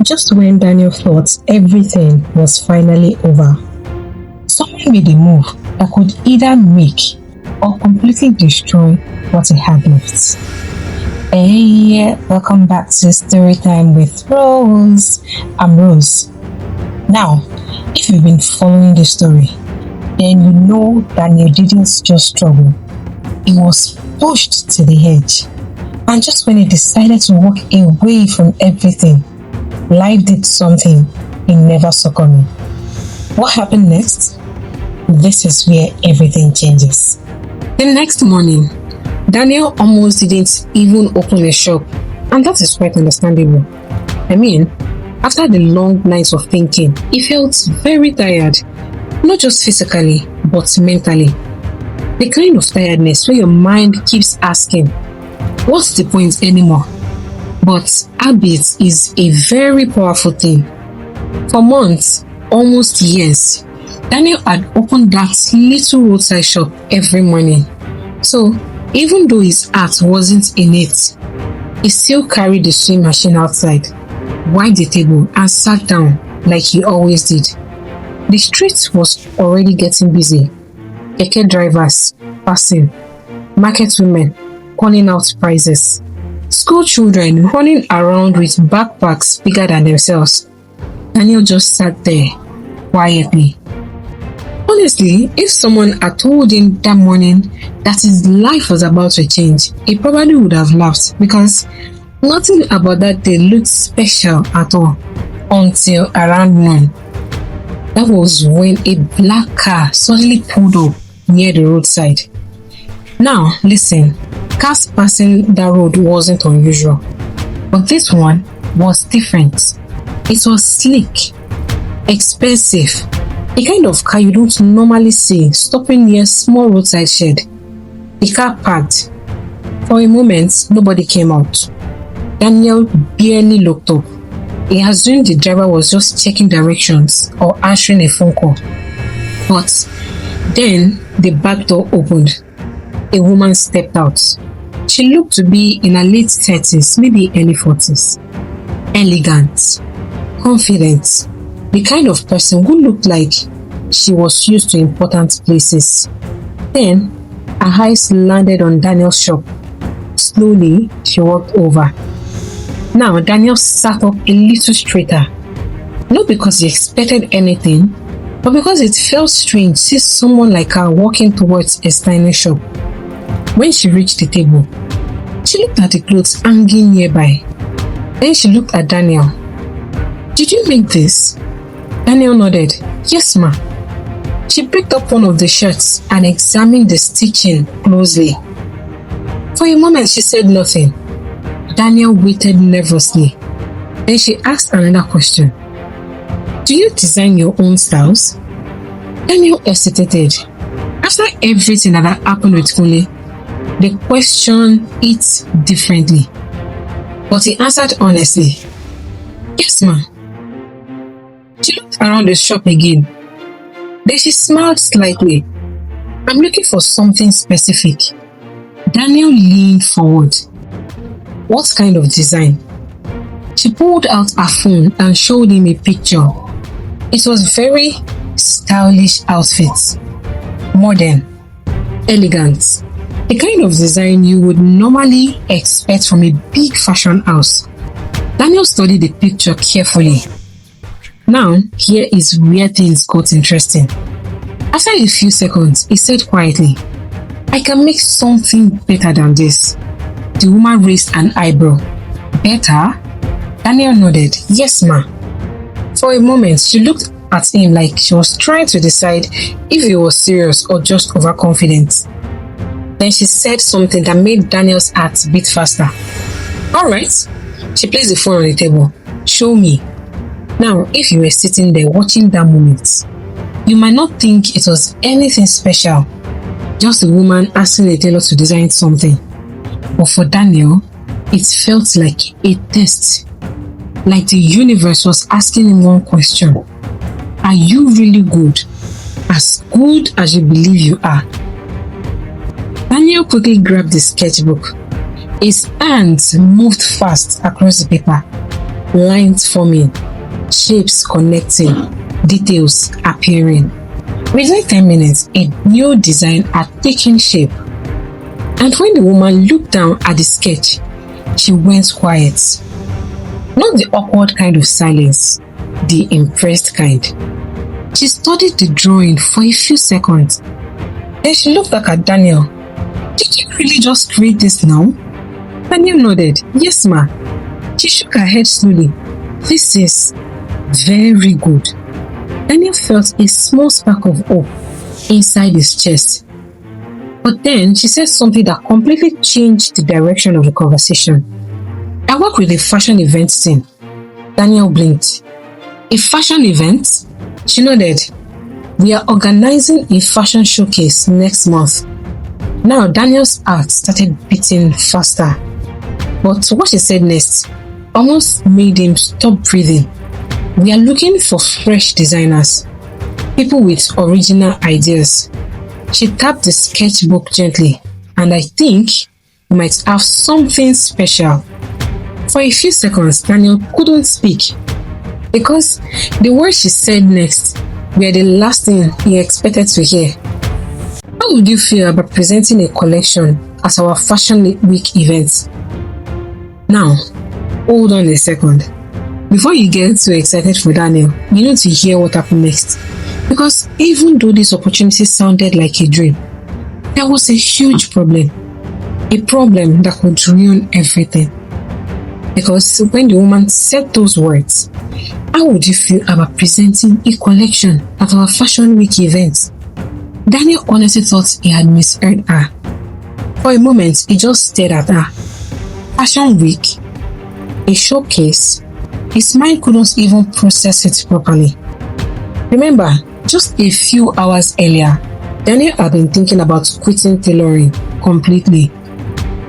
Just when Daniel thought everything was finally over, someone made a move that could either make or completely destroy what he had left. Hey, welcome back to Storytime with Rose. I'm Rose. Now, if you've been following the story, then you know Daniel didn't just struggle. He was pushed to the edge. And just when he decided to walk away from everything, life did something he never saw coming. What happened next? This is where everything changes. The next morning, Daniel almost didn't even open a shop, and that is quite understandable. I mean, after the long nights of thinking, he felt very tired, not just physically, but mentally. The kind of tiredness where your mind keeps asking, what's the point anymore? But habit is a very powerful thing. For months, almost years, Daniel had opened that little roadside shop every morning. So, even though his heart wasn't in it, he still carried the sewing machine outside, wiped the table, and sat down like he always did. The street was already getting busy. Keke drivers passing, market women calling out prices, school children running around with backpacks bigger than themselves. Daniel just sat there quietly. Honestly, if someone had told him that morning that his life was about to change, he probably would have laughed because nothing about that day looked special at all until around noon. That was when a black car suddenly pulled up near the roadside. Now, listen, cars passing that road wasn't unusual, but this one was different. It was sleek, expensive, a kind of car you don't normally see stopping near a small roadside shed. The car parked. For a moment, nobody came out. Daniel barely looked up. He assumed the driver was just checking directions or answering a phone call. But then the back door opened. A woman stepped out. She looked to be in her late 30s, maybe early 40s. Elegant, confident, the kind of person who looked like she was used to important places. Then, her eyes landed on Daniel's shop. Slowly, she walked over. Now, Daniel sat up a little straighter. Not because he expected anything, but because it felt strange to see someone like her walking towards a tiny shop. When she reached the table, she looked at the clothes hanging nearby. Then she looked at Daniel. "Did you make this?" Daniel nodded. "Yes, ma." She picked up one of the shirts and examined the stitching closely. For a moment, she said nothing. Daniel waited nervously. Then she asked another question. "Do you design your own styles?" Daniel hesitated. After everything that had happened with Kunle, the question hit differently. But he answered honestly. "Yes, ma." She looked around the shop again. Then she smiled slightly. "I'm looking for something specific." Daniel leaned forward. "What kind of design?" She pulled out her phone and showed him a picture. It was very stylish outfit. Modern, elegant. The kind of design you would normally expect from a big fashion house. Daniel studied the picture carefully. Now, here is where things got interesting. After a few seconds, he said quietly, "I can make something better than this." The woman raised an eyebrow. "Better?" Daniel nodded. "Yes, ma." For a moment, she looked at him like she was trying to decide if he was serious or just overconfident. Then she said something that made Daniel's heart beat faster. "Alright." She placed the phone on the table. "Show me." Now, if you were sitting there watching that moment, you might not think it was anything special. Just a woman asking a tailor to design something. But for Daniel, it felt like a test. Like the universe was asking him one question. Are you really good? As good as you believe you are? Daniel quickly grabbed the sketchbook. His hands moved fast across the paper. lines forming, shapes connecting, details appearing. Within 10 minutes, a new design had taken shape. And when the woman looked down at the sketch, she went quiet. Not the awkward kind of silence, the impressed kind. She studied the drawing for a few seconds. Then she looked back at Daniel. Did you really just create this now? Daniel nodded. Yes, ma. She shook her head slowly. This is very good. Daniel felt a small spark of hope inside his chest. But then she said something that completely changed the direction of the conversation. I work with a fashion event team. Daniel blinked. A fashion event? She nodded. We are organizing a fashion showcase next month. Now Daniel's heart started beating faster. But what she said next almost made him stop breathing. We are looking for fresh designers, people with original ideas. She tapped the sketchbook gently, and I think we might have something special. For a few seconds, Daniel couldn't speak because the words she said next were the last thing he expected to hear. How would you feel about presenting a collection at our Fashion Week event? Now, hold on a second. Before you get too excited for Daniel, you need to hear what happened next. Because even though this opportunity sounded like a dream, there was a huge problem. A problem that could ruin everything. Because when the woman said those words, how would you feel about presenting a collection at our Fashion Week event? Daniel honestly thought he had misheard her. For a moment, he just stared at her. Fashion Week? A showcase? His mind couldn't even process it properly. Remember, just a few hours earlier, Daniel had been thinking about quitting tailoring completely.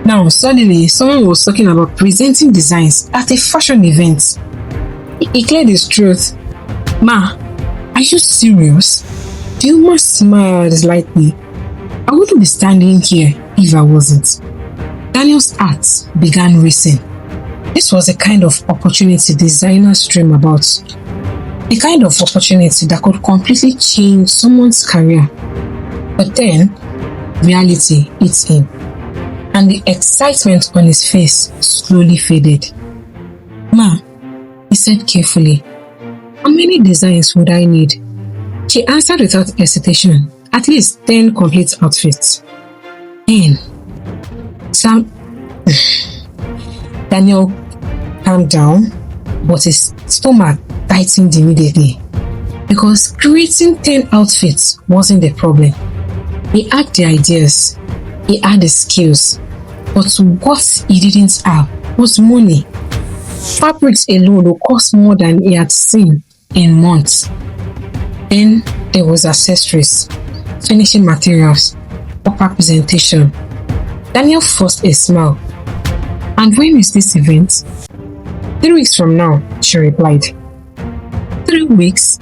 Now, suddenly, someone was talking about presenting designs at a fashion event. He cleared his throat. Ma, are you serious? The woman smiled slightly. I wouldn't be standing here if I wasn't. Daniel's heart began racing. This was the kind of opportunity designers dream about. The kind of opportunity that could completely change someone's career. But then, reality hit him. And the excitement on his face slowly faded. Ma, he said carefully, how many designs would I need? She answered without hesitation, at least 10 complete outfits. 10. Sam. Daniel calmed down, but his stomach tightened immediately. Because creating 10 outfits wasn't the problem. He had the ideas, he had the skills, but what he didn't have was money. Fabrics alone would cost more than he had seen in months. Then there was accessories, finishing materials, upper presentation. Daniel forced a smile. And when is this event? 3 weeks from now, she replied. 3 weeks?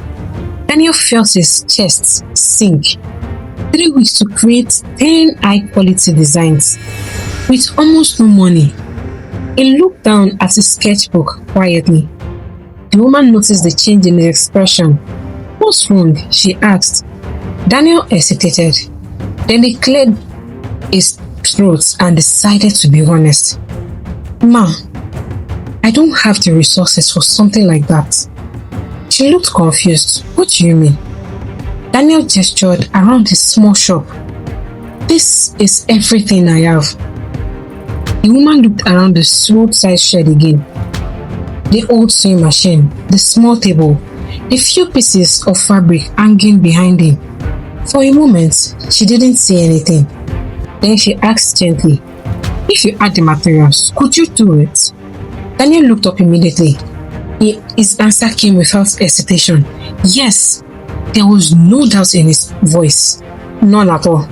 Daniel felt his chest sink. 3 weeks to create 10 high-quality designs with almost no money. He looked down at his sketchbook quietly. The woman noticed the change in his expression. What's wrong? She asked. Daniel hesitated. Then he cleared his throat and decided to be honest. Ma, I don't have the resources for something like that. She looked confused. What do you mean? Daniel gestured around his small shop. This is everything I have. The woman looked around the roadside shed again. The old sewing machine, the small table, the few pieces of fabric hanging behind him. For a moment, she didn't say anything. Then she asked gently, if you had the materials, could you do it? Daniel looked up immediately. His answer came without hesitation. Yes. There was no doubt in his voice. None at all.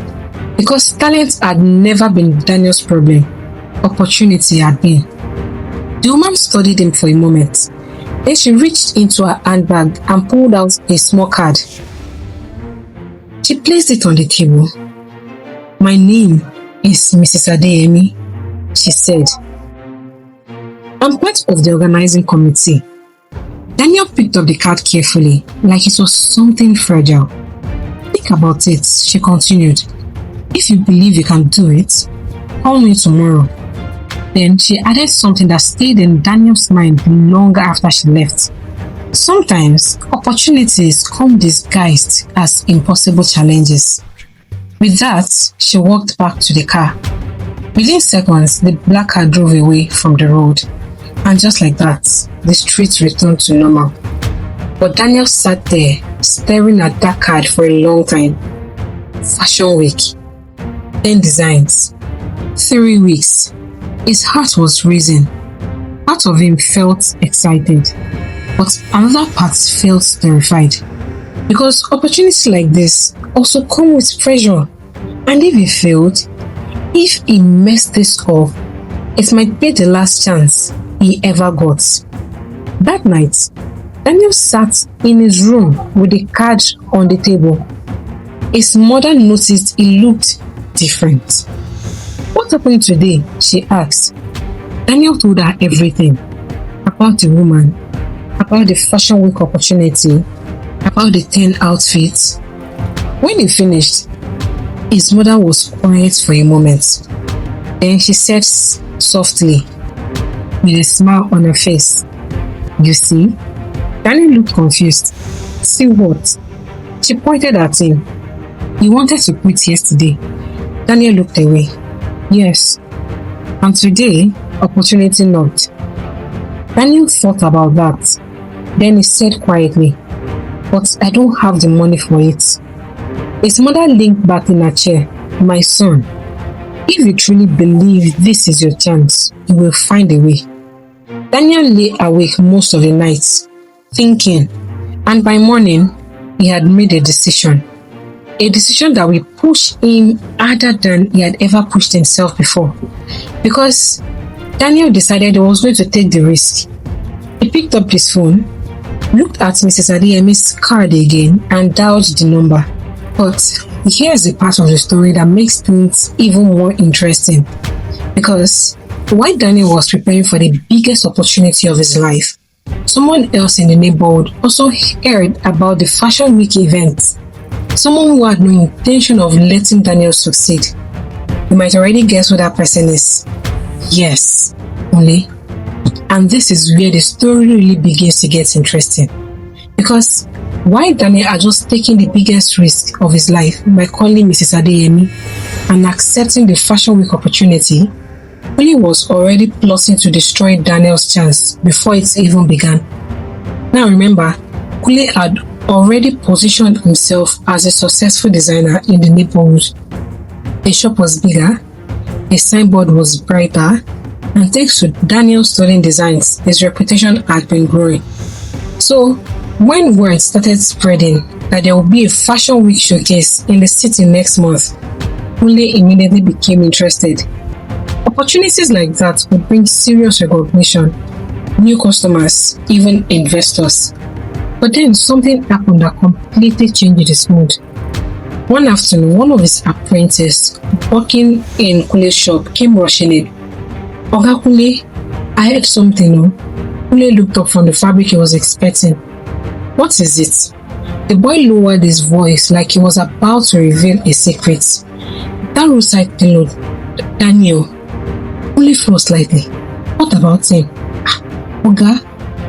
Because talent had never been Daniel's problem. Opportunity had been. The woman studied him for a moment. Then she reached into her handbag and pulled out a small card. She placed it on the table. My name is Mrs. Adeyemi, she said. I'm part of the organizing committee. Daniel picked up the card carefully, like it was something fragile. Think about it, she continued. If you believe you can do it, call me tomorrow. Then she added something that stayed in Daniel's mind long after she left. Sometimes opportunities come disguised as impossible challenges. With that, she walked back to the car. Within seconds, the black car drove away from the road. And just like that, the streets returned to normal. But Daniel sat there, staring at that card for a long time. Fashion Week. 10 designs. 3 weeks. His heart was racing. Part of him felt excited, but another part felt terrified. Because opportunities like this also come with pressure. And if he failed, if he messed this up, it might be the last chance he ever got. That night, Daniel sat in his room with the card on the table. His mother noticed he looked different. What happened today? She asked. Daniel told her everything about the woman, about the Fashion Week opportunity, about the 10 outfits. When he finished, his mother was quiet for a moment. Then she said softly, with a smile on her face, "You see?" Daniel looked confused. "See what?" She pointed at him. "You wanted to quit yesterday." Daniel looked away. "Yes. And today, opportunity knocked." Daniel thought about that. Then he said quietly, "But I don't have the money for it." His mother leaned back in her chair. "My son, if you truly believe this is your chance, you will find a way." Daniel lay awake most of the night, thinking, and by morning, he had made a decision. A decision that will push him harder than he had ever pushed himself before. Because Daniel decided he was going to take the risk. He picked up his phone, looked at Mrs. Adeyemi's card again, and dialed the number. But here's the part of the story that makes things even more interesting. Because while Daniel was preparing for the biggest opportunity of his life, someone else in the neighborhood also heard about the Fashion Week event. Someone who had no intention of letting Daniel succeed. You might already guess who that person is. Yes, only. And this is where the story really begins to get interesting. Because while Daniel had just taken the biggest risk of his life by calling Mrs. Adeyemi and accepting the Fashion Week opportunity, Kule was already plotting to destroy Daniel's chance before it even began. Now remember, Kule had already positioned himself as a successful designer in the neighborhood. The shop was bigger, the signboard was brighter, and thanks to Daniel's stolen designs, his reputation had been growing. So, when word started spreading that there would be a Fashion Week showcase in the city next month, Kule immediately became interested. Opportunities like that would bring serious recognition, new customers, even investors. But then something happened that completely changed his mood. One afternoon, one of his apprentices working in Kule's shop came rushing in. "Oga Kule, I heard something." Kule looked up from the fabric he was expecting. "What is it?" The boy lowered his voice like he was about to reveal a secret. That roadside fellow, Daniel. Kule froze slightly. "What about him?" "Oga,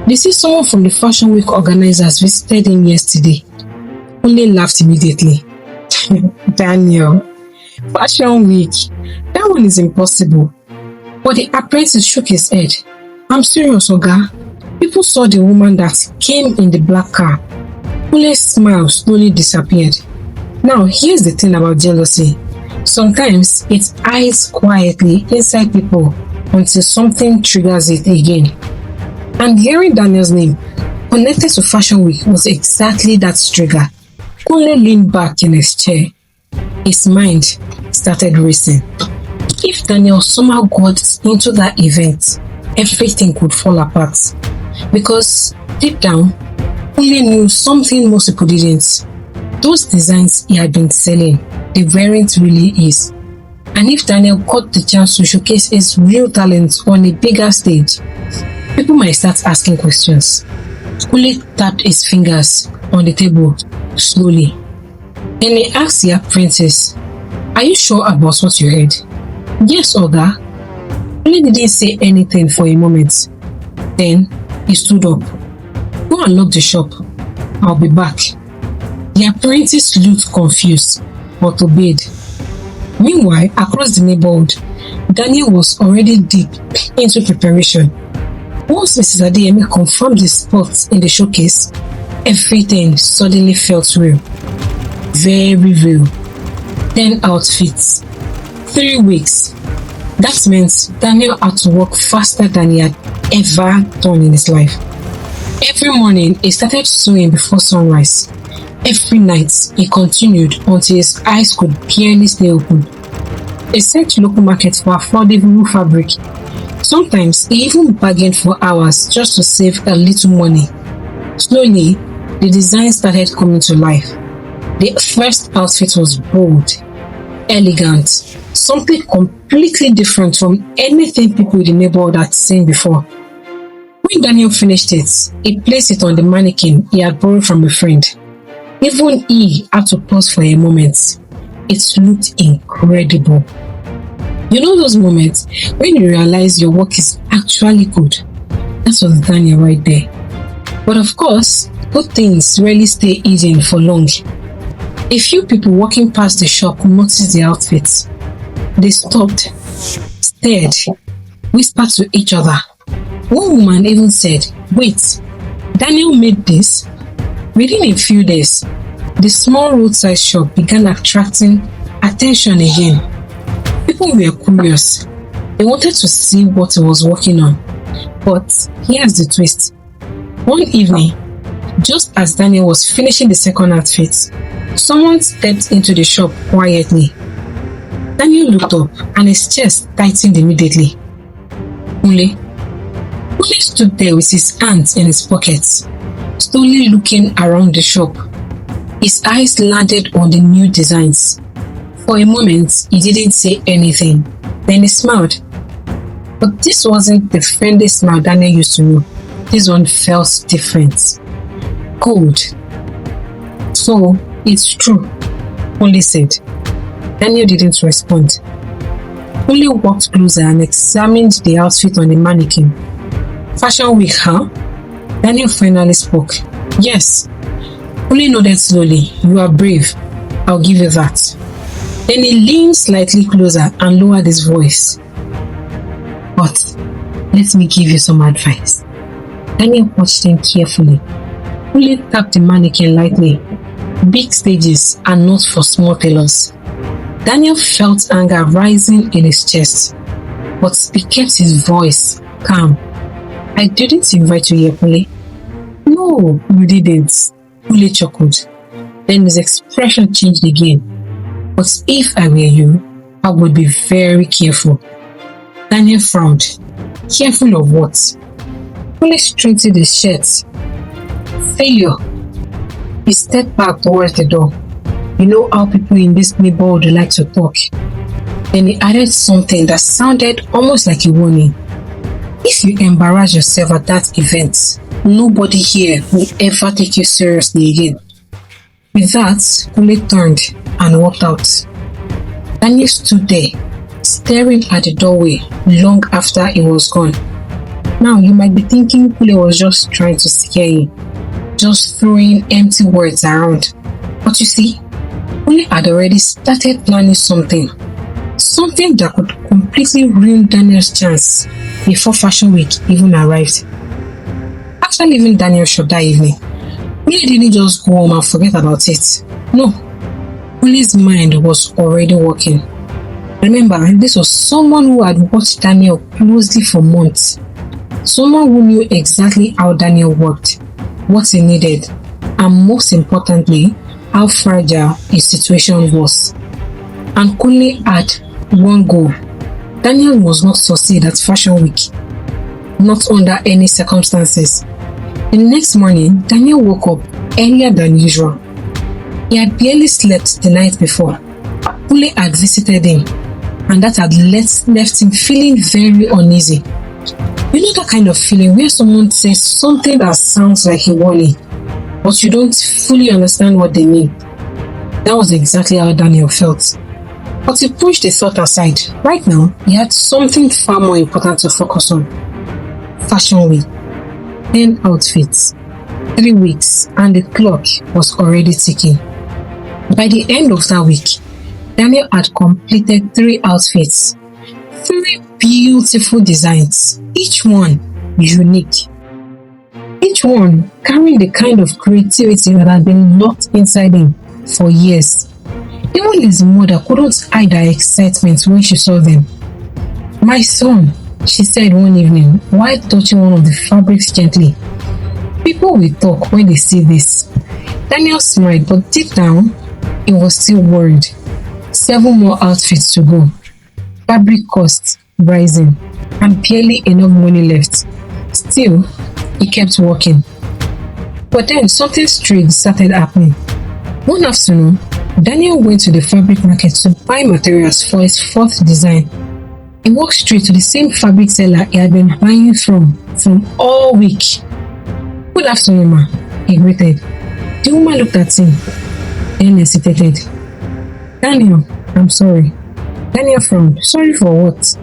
they say someone from the Fashion Week organizers visited him yesterday." Kule laughed immediately. "Daniel, Fashion Week? That one is impossible." But the apprentice shook his head. "I'm serious, Oga. People saw the woman that came in the black car." Kule's smile slowly disappeared. Now, here's the thing about jealousy. Sometimes it hides quietly inside people until something triggers it again. And hearing Daniel's name connected to Fashion Week was exactly that trigger. Kule leaned back in his chair. His mind started racing. If Daniel somehow got into that event, everything could fall apart. Because deep down, Kule knew something most people didn't. Those designs he had been selling, they weren't really his. And if Daniel got the chance to showcase his real talent on a bigger stage, People might start asking questions. Kule tapped his fingers on the table slowly. Then he asked the apprentice, "Are you sure about what you heard?" "Yes, Oga." Kule didn't say anything for a moment. Then he stood up. "Go and lock the shop. I'll be back." The apprentice looked confused, but obeyed. Meanwhile, across the neighborhood, Daniel was already deep into preparation. Once Mrs. Adeyemi confirmed the spot in the showcase, everything suddenly felt real. Very real. 10 outfits. 3 weeks. That meant Daniel had to work faster than he had ever done in his life. Every morning, he started sewing before sunrise. Every night, he continued until his eyes could barely stay open. He searched local markets for affordable fabric. Sometimes, he even bargained for hours just to save a little money. Slowly, the design started coming to life. The first outfit was bold, elegant, something completely different from anything people in the neighborhood had seen before. When Daniel finished it, he placed it on the mannequin he had borrowed from a friend. Even he had to pause for a moment. It looked incredible. You know those moments when you realize your work is actually good? That was Daniel right there. But of course, good things rarely stay hidden for long. A few people walking past the shop noticed the outfits. They stopped, stared, whispered to each other. One woman even said, "Wait, Daniel made this?" Within a few days, the small roadside shop began attracting attention again. People were curious. They wanted to see what he was working on. But here's the twist. One evening, just as Daniel was finishing the second outfit, someone stepped into the shop quietly. Daniel looked up and his chest tightened immediately. Kule stood there with his hands in his pockets, slowly looking around the shop. His eyes landed on the new designs. For a moment, he didn't say anything. Then he smiled. But this wasn't the friendly smile Daniel used to know. This one felt different. Cold. "So, it's true," Kule said. Daniel didn't respond. Kule walked closer and examined the outfit on the mannequin. "Fashion week, huh?" Daniel finally spoke. "Yes." Kule nodded slowly. "You are brave. I'll give you that." Then he leaned slightly closer and lowered his voice. "But let me give you some advice." Daniel watched him carefully. Kule tapped the mannequin lightly. Big stages are not for small tailors. Daniel felt anger rising in his chest, but he kept his voice calm. "I didn't invite you here, Kule." "No, you didn't." Kule chuckled. Then his expression changed again. "But if I were you, I would be very careful." Daniel frowned. "Careful of what?" Kule straightened his shirt. "Failure." He stepped back towards the door. "You know how people in this neighborhood like to talk." Then he added something that sounded almost like a warning. "If you embarrass yourself at that event, nobody here will ever take you seriously again." With that, Kule turned and walked out. Daniel stood there, staring at the doorway long after he was gone. Now, you might be thinking Kule was just trying to scare you, just throwing empty words around. But you see, Kule had already started planning something that could completely ruin Daniel's chance before Fashion Week even arrived. After leaving Daniel's shop that evening, Kule didn't just go home and forget about it. No, Kule's mind was already working. Remember, this was someone who had watched Daniel closely for months. Someone who knew exactly how Daniel worked, what he needed, and most importantly, how fragile his situation was. And Kule had one goal. Daniel must not succeed at Fashion Week. Not under any circumstances. The next morning, Daniel woke up earlier than usual. He had barely slept the night before. Kule had visited him, and that had left him feeling very uneasy. You know that kind of feeling where someone says something that sounds like a warning, but you don't fully understand what they mean. That was exactly how Daniel felt. But he pushed the thought aside. Right now, he had something far more important to focus on. Fashion week. 10 outfits. 3 weeks, and the clock was already ticking. By the end of that week, Daniel had completed 3 outfits. 3 beautiful designs, each one unique. Each one carrying the kind of creativity that had been locked inside him for years. Even his mother couldn't hide her excitement when she saw them. "My son," she said one evening while touching one of the fabrics gently. "People will talk when they see this." Daniel smiled, but deep down, he was still worried. 7 more outfits to go. Fabric costs rising, and barely enough money left. Still, he kept working. But then something strange started happening. One afternoon, Daniel went to the fabric market to buy materials for his 4th design. He walked straight to the same fabric seller he had been buying from all week. "Good afternoon, ma," he greeted. The woman looked at him, then hesitated. "Daniel, I'm sorry." Daniel frowned. "Sorry for what?"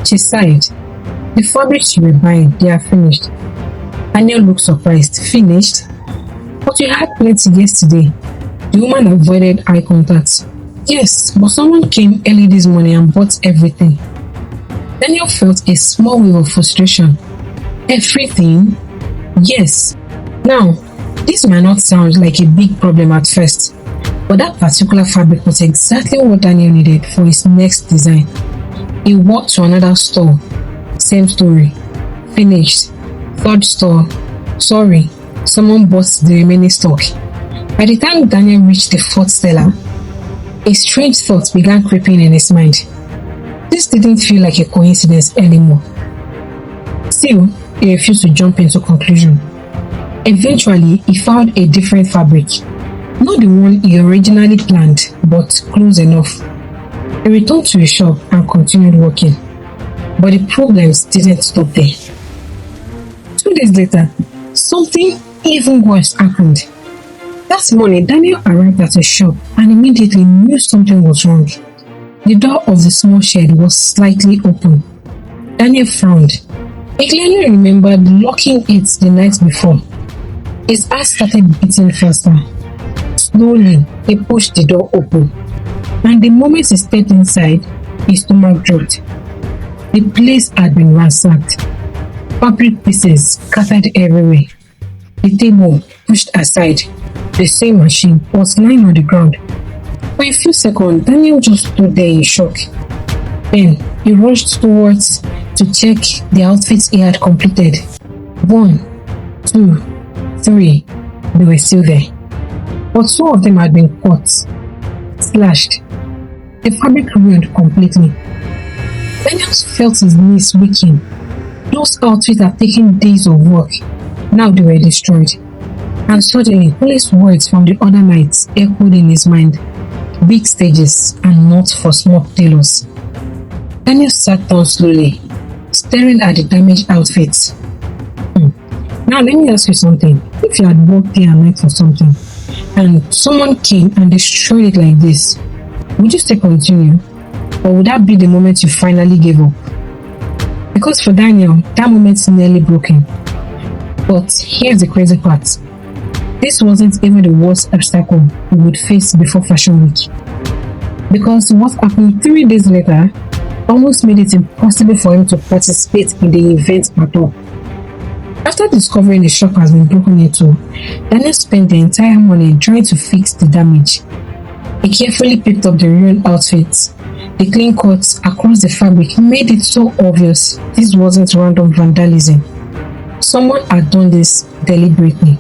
She sighed. "The fabrics you were buying, they are finished." Daniel looked surprised. "Finished? But you had plenty yesterday." The woman avoided eye contact. "Yes, but someone came early this morning and bought everything." Daniel felt a small wave of frustration. "Everything?" "Yes. Now, this might not sound like a big problem at first, but that particular fabric was exactly what Daniel needed for his next design. He walked to another store. Same story. Finished. 3rd store. Sorry, someone bought the remaining stock. By the time Daniel reached the 4th seller, a strange thought began creeping in his mind. This didn't feel like a coincidence anymore. Still, he refused to jump into conclusion. Eventually, he found a different fabric. Not the one he originally planned, but close enough. He returned to his shop and continued working. But the problems didn't stop there. 2 days later, something even worse happened. That morning, Daniel arrived at his shop and immediately knew something was wrong. The door of the small shed was slightly open. Daniel frowned. He clearly remembered locking it the night before. His heart started beating faster. Slowly, he pushed the door open, and the moment he stepped inside, his stomach dropped. The place had been ransacked. Fabric pieces scattered everywhere. The table pushed aside. The sewing machine was lying on the ground. For a few seconds, Daniel just stood there in shock. Then he rushed towards to check the outfits he had completed. 1, 2, 3, they were still there. But 2 of them had been cut, slashed. The fabric ruined completely. Daniel felt his knees weaken. Those outfits had taken days of work. Now they were destroyed. And suddenly, police words from the other nights echoed in his mind. Big stages and not for small tailors. Daniel sat down slowly, staring at the damaged outfits. Now let me ask you something. If you had worked day and night for something, and someone came and destroyed it like this, would you still continue? Or would that be the moment you finally gave up? Because for Daniel, that moment's nearly broken. But here's the crazy part. This wasn't even the worst obstacle he would face before Fashion Week. Because what happened 3 days later almost made it impossible for him to participate in the event at all. After discovering the shop has been broken into, Daniel spent the entire morning trying to fix the damage. He carefully picked up the ruined outfits. The clean cuts across the fabric made it so obvious this wasn't random vandalism. Someone had done this deliberately.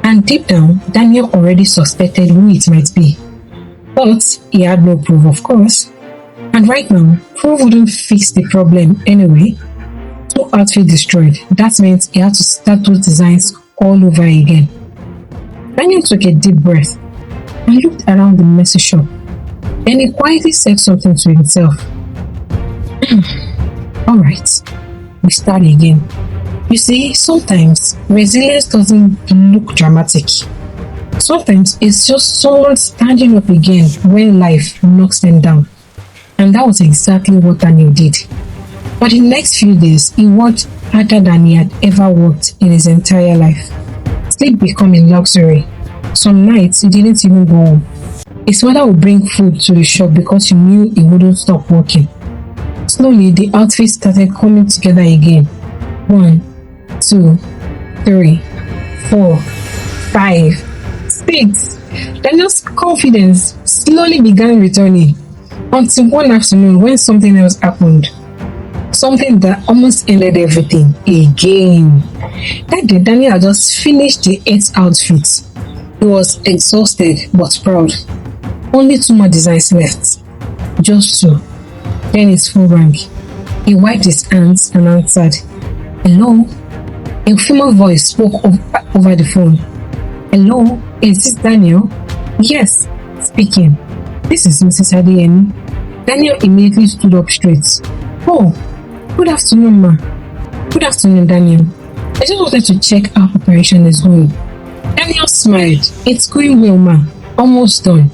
And deep down, Daniel already suspected who it might be. But he had no proof, of course. And right now, proof wouldn't fix the problem anyway. 2 outfits destroyed. That meant he had to start those designs all over again. Daniel took a deep breath and looked around the messy shop. Then he quietly said something to himself. Alright, we start again. You see, sometimes resilience doesn't look dramatic. Sometimes it's just someone standing up again when life knocks them down. And that was exactly what Daniel did. For the next few days, he worked harder than he had ever worked in his entire life. Sleep became a luxury. Some nights he didn't even go home. His mother would bring food to the shop because she knew he wouldn't stop working. Slowly, the outfits started coming together again. 1, 2, 3, 4, 5, 6. Daniel's confidence slowly began returning until one afternoon when something else happened. Something that almost ended everything again. That day, Daniel had just finished the 8th outfit. He was exhausted but proud. Only 2 more designs left. Just 2. Then his phone rang. He wiped his hands and answered. Hello? A female voice spoke over the phone. Hello? Is this Daniel? Yes, speaking. This is Mrs. Adeyemi. Daniel immediately stood up straight. Oh, good afternoon, ma. Good afternoon, Daniel. I just wanted to check how preparation is going. Daniel smiled. It's going well, ma. Almost done.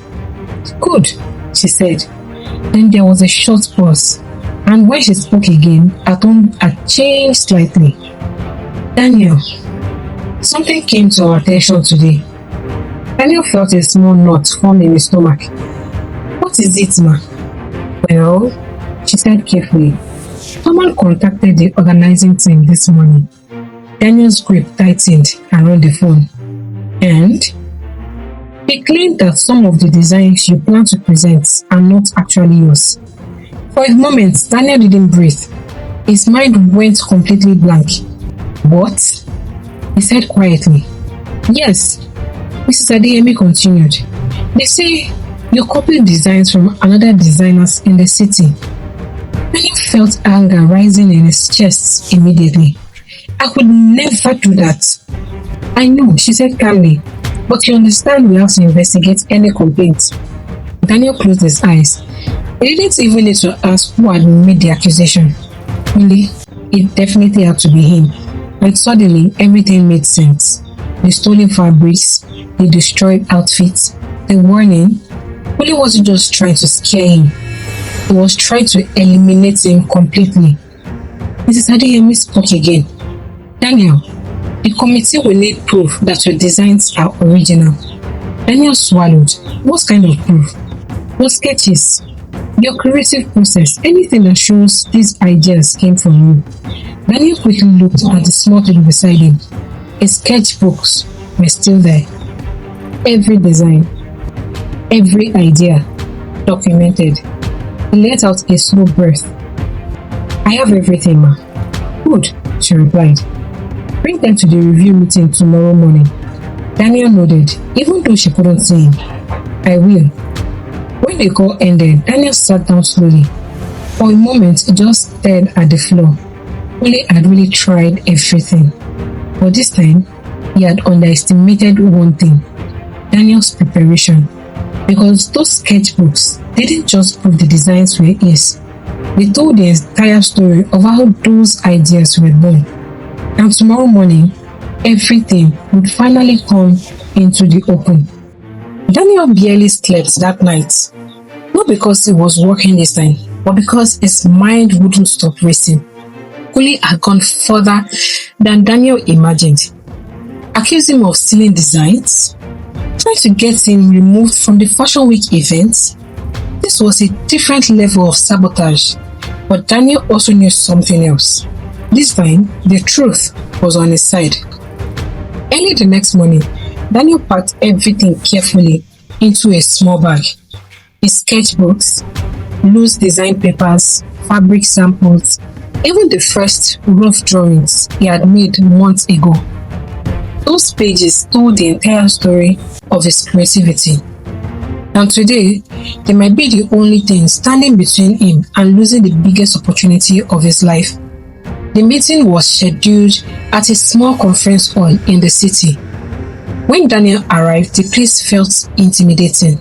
Good, she said. Then there was a short pause, and when she spoke again, her tone had changed slightly. Daniel, something came to our attention today. Daniel felt a small knot form in his stomach. What is it, ma? Well, she said carefully. Someone contacted the organizing team this morning. Daniel's grip tightened around the phone. And they claimed that some of the designs you plan to present are not actually yours. For a moment, Daniel didn't breathe. His mind went completely blank. What? He said quietly. Yes, Mrs. Adeyemi continued. They say you copied designs from another designers in the city. Daniel felt anger rising in his chest immediately. I could never do that. I know, she said calmly, but you understand we have to investigate any complaints. Daniel closed his eyes. He didn't even need to ask who had made the accusation. Only, it definitely had to be him. And suddenly, everything made sense. The stolen fabrics, the destroyed outfits, the warning. Oli wasn't just trying to scare him. He was trying to eliminate him completely. Mrs. Adeyemi spoke again. Daniel, the committee will need proof that your designs are original. Daniel swallowed. What kind of proof? Your sketches, your creative process, anything that shows these ideas came from you. Daniel quickly looked at the small table beside him. His sketchbooks were still there. Every design, every idea, documented. He let out a slow breath. I have everything, ma. Good, she replied. Bring them to the review meeting tomorrow morning. Daniel nodded, even though she couldn't see him. I will. When the call ended, Daniel sat down slowly. For a moment, he just stared at the floor. Oli had really tried everything. But this time, he had underestimated one thing. Daniel's preparation. Because those sketchbooks didn't just prove the designs were his. They told the entire story of how those ideas were born. And tomorrow morning, everything would finally come into the open. Daniel barely slept that night. Not because he was working this time, but because his mind wouldn't stop racing. Oli had gone further than Daniel imagined. Accused him of stealing designs, trying to get him removed from the Fashion Week event. This was a different level of sabotage, but Daniel also knew something else. This time, the truth was on his side. Early the next morning, Daniel packed everything carefully into a small bag. His sketchbooks, loose design papers, fabric samples, even the first rough drawings he had made months ago. Those pages told the entire story of his creativity. And today, they might be the only thing standing between him and losing the biggest opportunity of his life. The meeting was scheduled at a small conference hall in the city. When Daniel arrived, the place felt intimidating.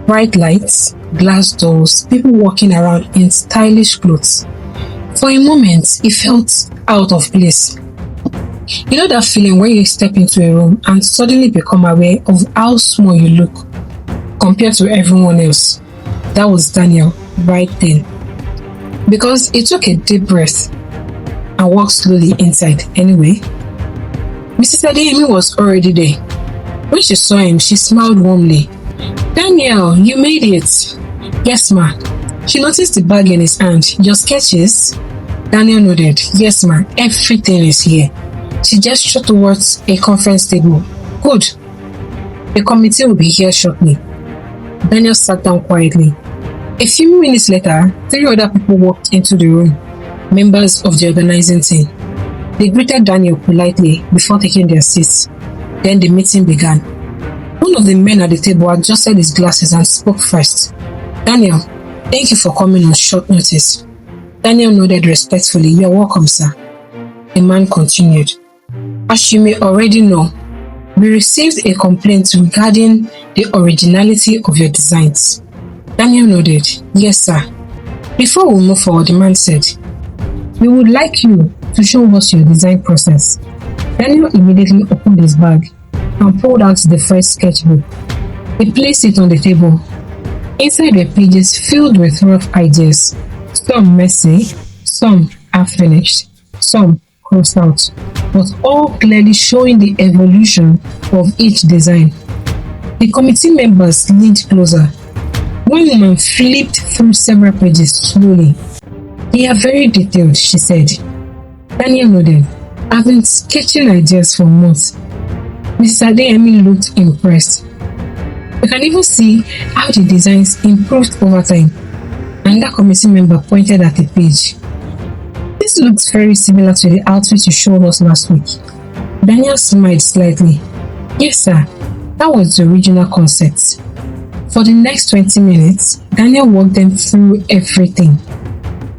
Bright lights, glass doors, people walking around in stylish clothes. For a moment, it felt out of place. You know that feeling when you step into a room and suddenly become aware of how small you look compared to everyone else? That was Daniel right then. Because he took a deep breath and walked slowly inside anyway. Mrs. Adeyemi was already there. When she saw him, she smiled warmly. Daniel, you made it. Yes, ma. She noticed the bag in his hand. Your sketches? Daniel nodded. Yes, ma. Everything is here. She gestured towards a conference table. Good. The committee will be here shortly. Daniel sat down quietly. A few minutes later, 3 other people walked into the room, members of the organizing team. They greeted Daniel politely before taking their seats. Then the meeting began. One of the men at the table adjusted his glasses and spoke first. Daniel, thank you for coming on short notice. Daniel nodded respectfully. You're welcome, sir. The man continued. As you may already know, we received a complaint regarding the originality of your designs. Daniel nodded. Yes, sir. Before we move forward, the man said, we would like you to show us your design process. Daniel immediately opened his bag and pulled out the first sketchbook. He placed it on the table. Inside were pages filled with rough ideas, some messy, some half-finished, some crossed out, but all clearly showing the evolution of each design. The committee members leaned closer. One woman flipped through several pages slowly. They are very detailed, she said. Daniel nodded. I've been sketching ideas for months. Mrs. Adeyemi looked impressed. You can even see how the designs improved over time. Another committee member pointed at a page. This looks very similar to the outfit you showed us last week. Daniel smiled slightly. Yes, sir. That was the original concept. For the next 20 minutes, Daniel walked them through everything.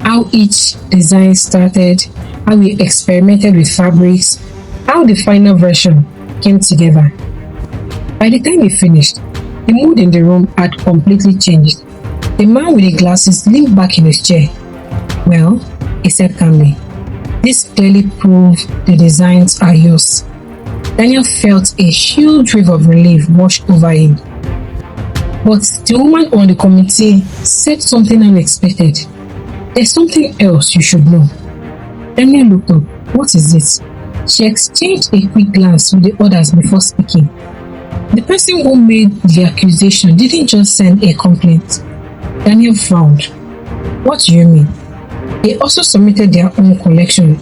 How each design started, how he experimented with fabrics, how the final version came together. By the time he finished, the mood in the room had completely changed. The man with the glasses leaned back in his chair. Well, he said calmly, this clearly proves the designs are yours. Daniel felt a huge wave of relief wash over him. But the woman on the committee said something unexpected. There's something else you should know. Daniel looked up. What is it? She exchanged a quick glance with the others before speaking. The person who made the accusation didn't just send a complaint. Daniel frowned. What do you mean? They also submitted their own collection,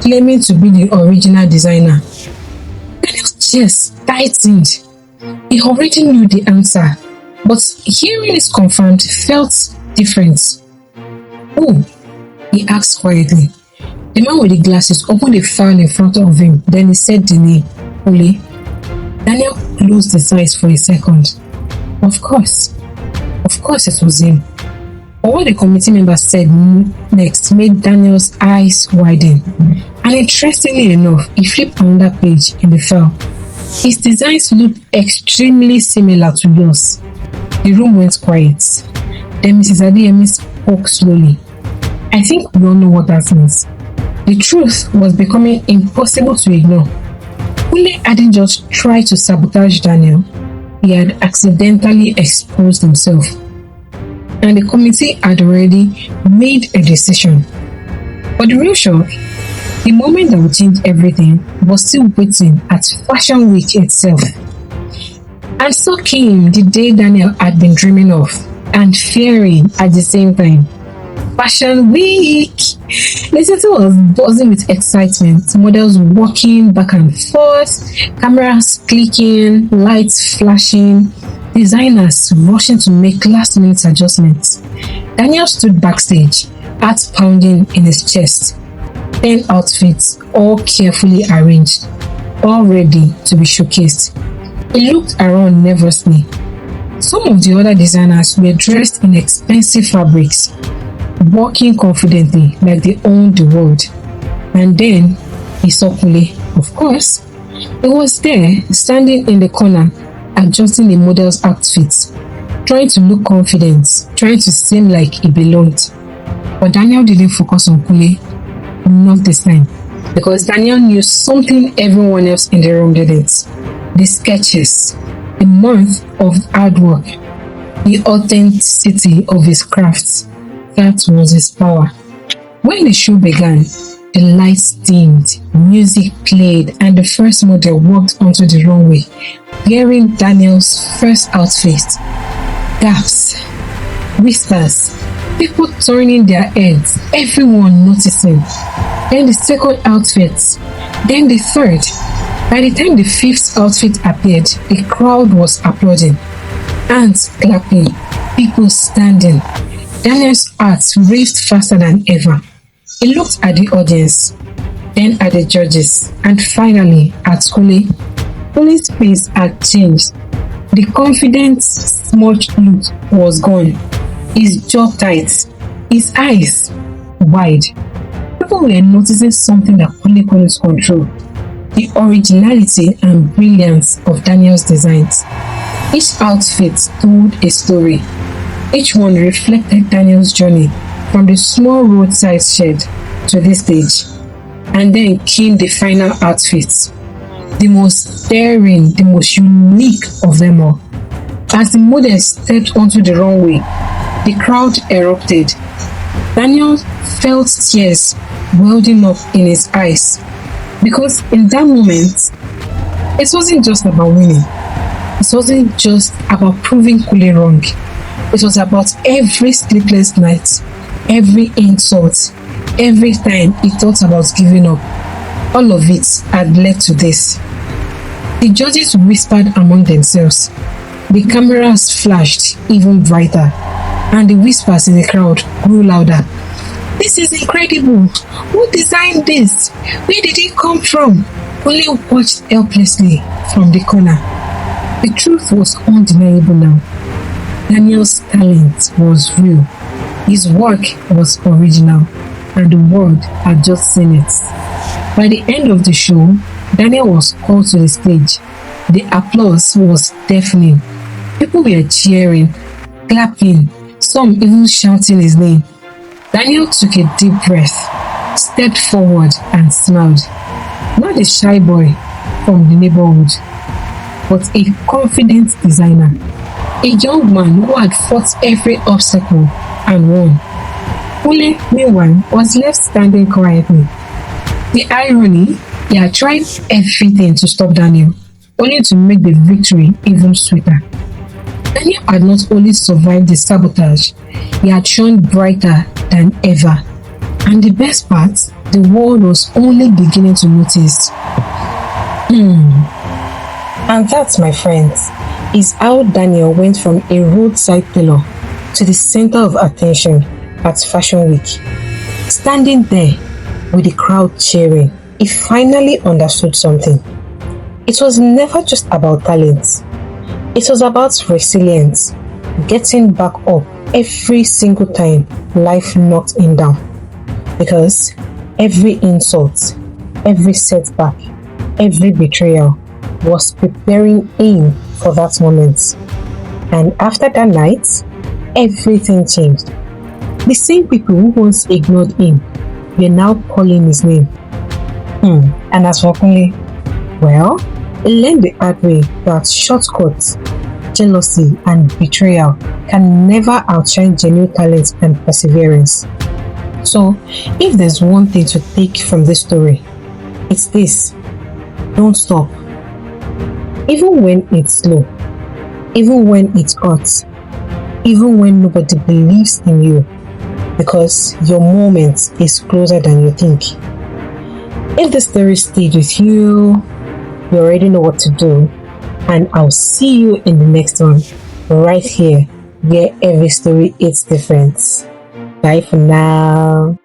claiming to be the original designer. Daniel's chest tightened. He already knew the answer, but hearing it confirmed felt different. Who? He asked quietly. The man with the glasses opened a file in front of him, then he said the name, Ole. Daniel closed his eyes for a second. Of course it was him. But what the committee member said next made Daniel's eyes widen. And interestingly enough, he flipped another page in the file. His designs looked extremely similar to yours. The room went quiet. Then Mrs. Adeyemi spoke slowly. I think we all know what that means. The truth was becoming impossible to ignore. Ule hadn't just tried to sabotage Daniel, he had accidentally exposed himself. And the committee had already made a decision. But the real shock, the moment that would change everything, was still waiting at Fashion Week itself. And so came the day Daniel had been dreaming of and fearing at the same time. Fashion Week! The city was buzzing with excitement, models walking back and forth, cameras clicking, lights flashing, designers rushing to make last-minute adjustments. Daniel stood backstage, heart pounding in his chest. 10 outfits, all carefully arranged, all ready to be showcased. He looked around nervously. Some of the other designers were dressed in expensive fabrics, walking confidently like they owned the world. And then he saw Kule. Of course, he was there, standing in the corner, adjusting the model's outfits, trying to look confident, trying to seem like he belonged. But Daniel didn't focus on Kule, not this time. Because Daniel knew something everyone else in the room didn't. The sketches, the month of hard work, the authenticity of his craft. That was his power. When the show began, the lights dimmed, music played, and the first model walked onto the runway, wearing Daniel's first outfit. Gasps, whispers, people turning their heads, everyone noticing. Then the second outfit, then the third. By the time the fifth outfit appeared, the crowd was applauding, hands clapping, people standing. Daniel's heart raced faster than ever. He looked at the audience, then at the judges, and finally at Kule. Kule's face had changed. The confident, smudged look was gone. His jaw tight, his eyes wide. People were noticing something that Kule couldn't control. The originality and brilliance of Daniel's designs. Each outfit told a story. Each one reflected Daniel's journey from the small roadside shed to this stage. And then came the final outfit, the most daring, the most unique of them all. As the models stepped onto the runway, the crowd erupted. Daniel felt tears welling up in his eyes. Because in that moment, it wasn't just about winning. It wasn't just about proving Kule wrong. It was about every sleepless night, every insult, every time he thought about giving up. All of it had led to this. The judges whispered among themselves. The cameras flashed even brighter, and the whispers in the crowd grew louder. This is incredible! Who designed this? Where did it come from? Kule watched helplessly from the corner. The truth was undeniable now. Daniel's talent was real. His work was original, and the world had just seen it. By the end of the show, Daniel was called to the stage. The applause was deafening. People were cheering, clapping, some even shouting his name. Daniel took a deep breath, stepped forward and smiled. Not a shy boy from the neighborhood, but a confident designer. A young man who had fought every obstacle and won. Kule, meanwhile, was left standing quietly. The irony, he had tried everything to stop Daniel, only to make the victory even sweeter. Daniel had not only survived the sabotage, he had shone brighter than ever. And the best part, the world was only beginning to notice. And that, my friends, is how Daniel went from a roadside tailor to the center of attention at Fashion Week. Standing there with the crowd cheering, he finally understood something. It was never just about talent. It was about resilience, getting back up every single time life knocked him down. Because every insult, every setback, every betrayal was preparing him for that moment. And after that night, everything changed. The same people who once ignored him were now calling his name. And as for Kule, well, he learned the hard way that shortcuts, jealousy, and betrayal can never outshine genuine talent and perseverance. So, if there's one thing to take from this story, it's this: don't stop. Even when it's slow, even when it hurts, even when nobody believes in you, because your moment is closer than you think. If the story stayed with you, you already know what to do, and I'll see you in the next one, right here, where every story is different. Bye for now.